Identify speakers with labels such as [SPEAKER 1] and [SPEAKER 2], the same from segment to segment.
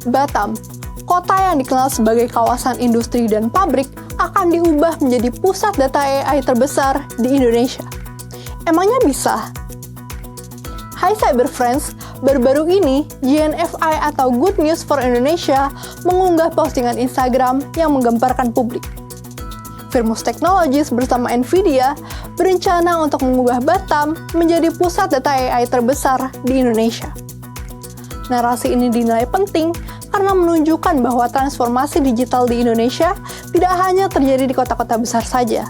[SPEAKER 1] Batam, kota yang dikenal sebagai kawasan industri dan pabrik, akan diubah menjadi pusat data AI terbesar di Indonesia. Emangnya bisa? Hai Cyber Friends, baru-baru ini GNFI atau Good News for Indonesia mengunggah postingan Instagram yang menggemparkan publik. Firmus Technologies bersama Nvidia berencana untuk mengubah Batam menjadi pusat data AI terbesar di Indonesia. Narasi ini dinilai penting karena menunjukkan bahwa transformasi digital di Indonesia tidak hanya terjadi di kota-kota besar saja,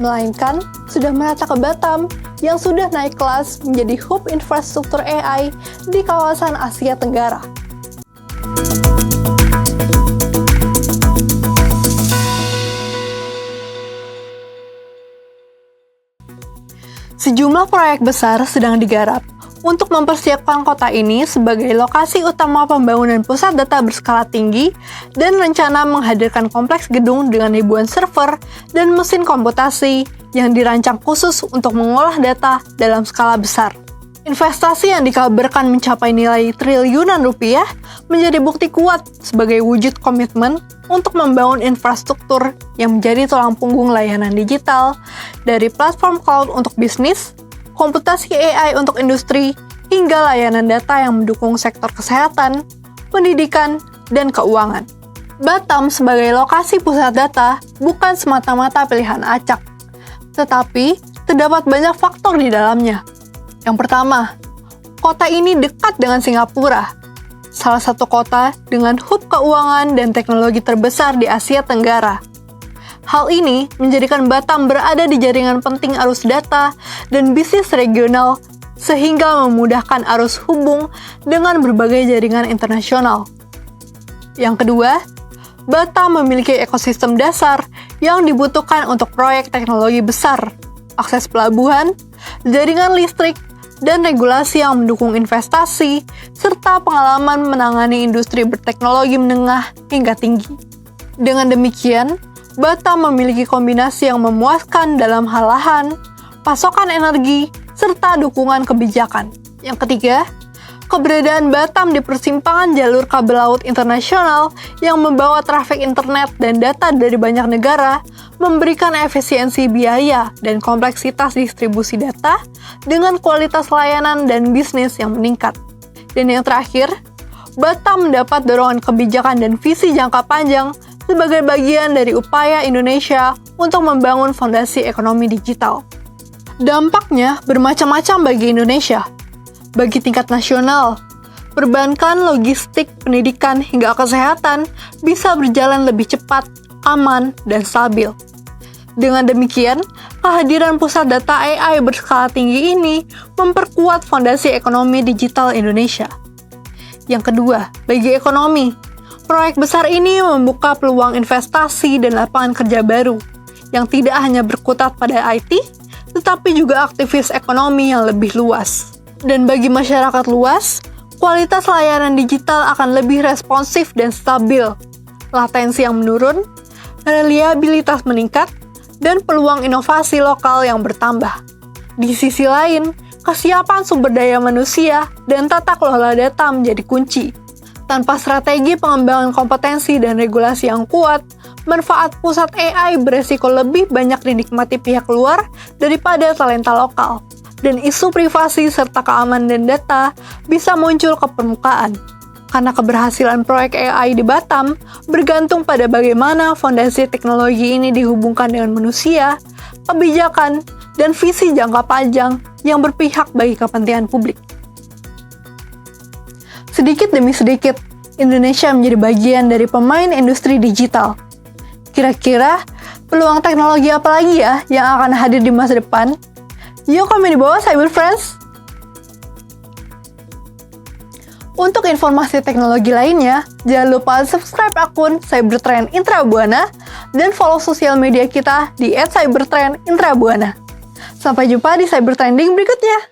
[SPEAKER 1] melainkan sudah merata ke Batam yang sudah naik kelas menjadi hub infrastruktur AI di kawasan Asia Tenggara. Sejumlah proyek besar sedang digarap untuk mempersiapkan kota ini sebagai lokasi utama pembangunan pusat data berskala tinggi dan rencana menghadirkan kompleks gedung dengan ribuan server dan mesin komputasi yang dirancang khusus untuk mengolah data dalam skala besar. Investasi yang dikabarkan mencapai nilai triliunan rupiah menjadi bukti kuat sebagai wujud komitmen untuk membangun infrastruktur yang menjadi tulang punggung layanan digital dari platform cloud untuk bisnis, komputasi AI untuk industri, hingga layanan data yang mendukung sektor kesehatan, pendidikan, dan keuangan. Batam sebagai lokasi pusat data bukan semata-mata pilihan acak, tetapi terdapat banyak faktor di dalamnya. Yang pertama, kota ini dekat dengan Singapura, salah satu kota dengan hub keuangan dan teknologi terbesar di Asia Tenggara. Hal ini menjadikan Batam berada di jaringan penting arus data dan bisnis regional sehingga memudahkan arus hubung dengan berbagai jaringan internasional. Yang kedua, Batam memiliki ekosistem dasar yang dibutuhkan untuk proyek teknologi besar, akses pelabuhan, jaringan listrik, dan regulasi yang mendukung investasi, serta pengalaman menangani industri berteknologi menengah hingga tinggi. Dengan demikian, Batam memiliki kombinasi yang memuaskan dalam hal lahan, pasokan energi, serta dukungan kebijakan. Yang ketiga, keberadaan Batam di persimpangan jalur kabel laut internasional yang membawa trafik internet dan data dari banyak negara memberikan efisiensi biaya dan kompleksitas distribusi data dengan kualitas layanan dan bisnis yang meningkat. Dan yang terakhir, Batam mendapat dorongan kebijakan dan visi jangka panjang sebagai bagian dari upaya Indonesia untuk membangun fondasi ekonomi digital. Dampaknya bermacam-macam bagi Indonesia. Bagi tingkat nasional, perbankan, logistik, pendidikan, hingga kesehatan bisa berjalan lebih cepat, aman, dan stabil. Dengan demikian, kehadiran pusat data AI berskala tinggi ini memperkuat fondasi ekonomi digital Indonesia. Yang kedua, bagi ekonomi, proyek besar ini membuka peluang investasi dan lapangan kerja baru yang tidak hanya berkutat pada IT, tetapi juga aktivis ekonomi yang lebih luas. Dan bagi masyarakat luas, kualitas layanan digital akan lebih responsif dan stabil, latensi yang menurun, reliabilitas meningkat, dan peluang inovasi lokal yang bertambah. Di sisi lain, kesiapan sumber daya manusia dan tata kelola data menjadi kunci. Tanpa strategi pengembangan kompetensi dan regulasi yang kuat, manfaat pusat AI beresiko lebih banyak dinikmati pihak luar daripada talenta lokal. Dan isu privasi serta keamanan data bisa muncul ke permukaan. Karena keberhasilan proyek AI di Batam bergantung pada bagaimana fondasi teknologi ini dihubungkan dengan manusia, kebijakan, dan visi jangka panjang yang berpihak bagi kepentingan publik. Sedikit demi sedikit, Indonesia menjadi bagian dari pemain industri digital. Kira-kira, peluang teknologi apa lagi ya yang akan hadir di masa depan? Yuk komen di bawah, Cyber Friends! Untuk informasi teknologi lainnya, jangan lupa subscribe akun Cybertrend Intrabuana dan follow sosial media kita di @cybertrendintrabuana. Sampai jumpa di Cybertrending berikutnya!